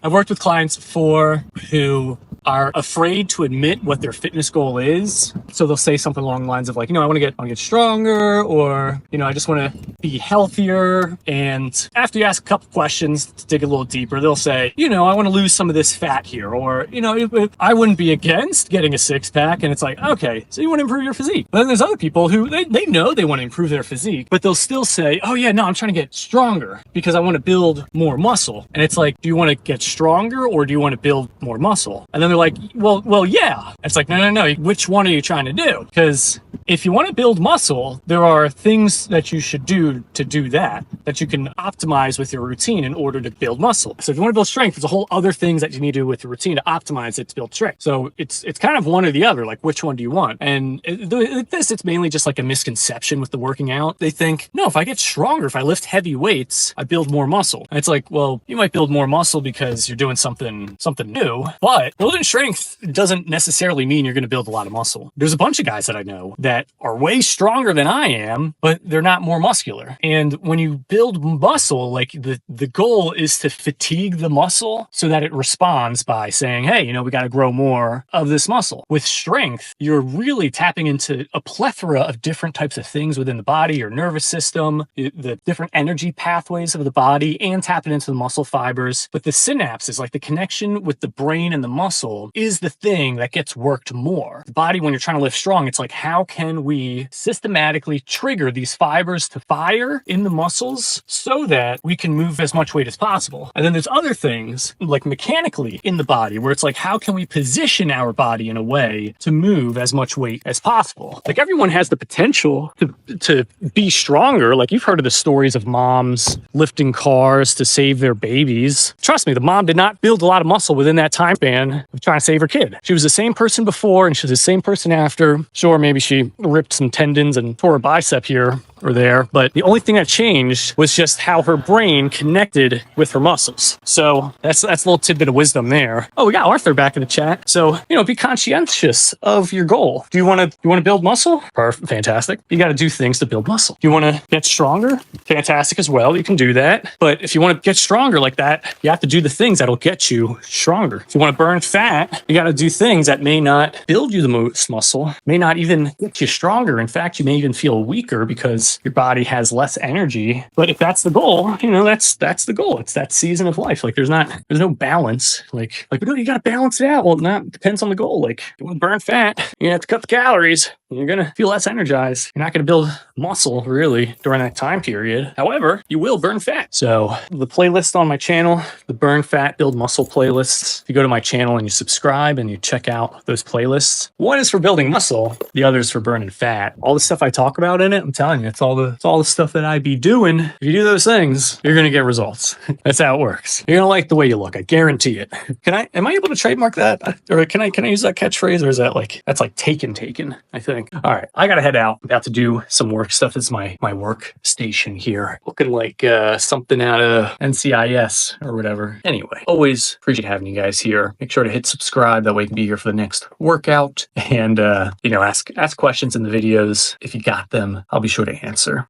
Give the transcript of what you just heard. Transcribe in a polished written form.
I've worked with clients before who are afraid to admit what their fitness goal is. So they'll say something along the lines of like, I want to get stronger, or, I just want to be healthier. And after you ask a couple questions to dig a little deeper, they'll say, I want to lose some of this fat here, or, I wouldn't be against getting a six pack. And it's like, okay, so you want to improve your physique. But then there's other people who they know they want to improve their physique, but they'll still say, oh yeah, no, I'm trying to get stronger because I want to build more muscle. And it's like, do you want to get stronger or do you want to build more muscle? And then they're like, well, yeah. It's like, no. Which one are you trying to do? Because if you want to build muscle, there are things that you should do to do that you can optimize with your routine in order to build muscle. So if you want to build strength, there's a whole other things that you need to do with your routine to optimize it to build strength. So it's kind of one or the other, like which one do you want? And it's mainly just like a misconception with the working out. They think, no, if I get stronger, if I lift heavy weights, I build more muscle. And it's like, well, you might build more muscle because you're doing something new, but building strength doesn't necessarily mean you're going to build a lot of muscle. There's a bunch of guys that I know that are way stronger than I am, but they're not more muscular. And when you build muscle, like the goal is to fatigue the muscle so that it responds by saying, hey, we got to grow more of this muscle. With strength, you're really tapping into a plethora of different types of things within the body, your nervous system, the different energy pathways of the body, and tapping into the muscle fibers. But the synapses, like the connection with the brain and the muscle, is the thing that gets worked more. The body, when you're trying to lift strong, it's like, how can we systematically trigger these fibers to fire in the muscles so that we can move as much weight as possible? And then there's other things, like mechanically in the body, where it's like, how can we position our body in a way to move as much weight as possible? Like, everyone has the potential to be stronger. Like, you've heard of the stories of moms lifting cars to save their babies. Trust me, the mom did not build a lot of muscle within that time span of trying to save her kid. She was the same person before and she was the same person after. Sure, maybe she ripped some tendons and tore a bicep here or there, but the only thing that changed was just how her brain connected with her muscles. So that's a little tidbit of wisdom there. Oh, we got Arthur back in the chat. So, be conscientious of your goal. Do you want to build muscle? Perfect. Fantastic. You got to do things to build muscle. Do you want to get stronger? Fantastic as well. You can do that. But if you want to get stronger like that, you have to do the things that'll get you stronger. If you want to burn fat, you got to do things that may not build you the most muscle, may not even get you stronger. In fact, you may even feel weaker because your body has less energy. But if that's the goal, that's the goal. It's that season of life. Like, there's no balance. Like, no, you got to balance it out. Well, it depends on the goal. Like, you want to burn fat, you have to cut the calories. You're going to feel less energized. You're not going to build muscle really during that time period. However, you will burn fat. So the playlist on my channel, the Burn Fat, Build Muscle playlists, if you go to my channel and you subscribe and you check out those playlists, one is for building muscle, the other is for burning fat. All the stuff I talk about in it, I'm telling you, it's all the stuff that I be doing. If you do those things, you're going to get results. That's how it works. You're going to like the way you look. I guarantee it. Am I able to trademark that? Or can I use that catchphrase? Or is that's like taken, I think. All right, I gotta head out. About to do some work stuff. This is my work station here. Looking like something out of NCIS or whatever. Anyway, always appreciate having you guys here. Make sure to hit subscribe. That way you can be here for the next workout. And, ask questions in the videos. If you got them, I'll be sure to answer.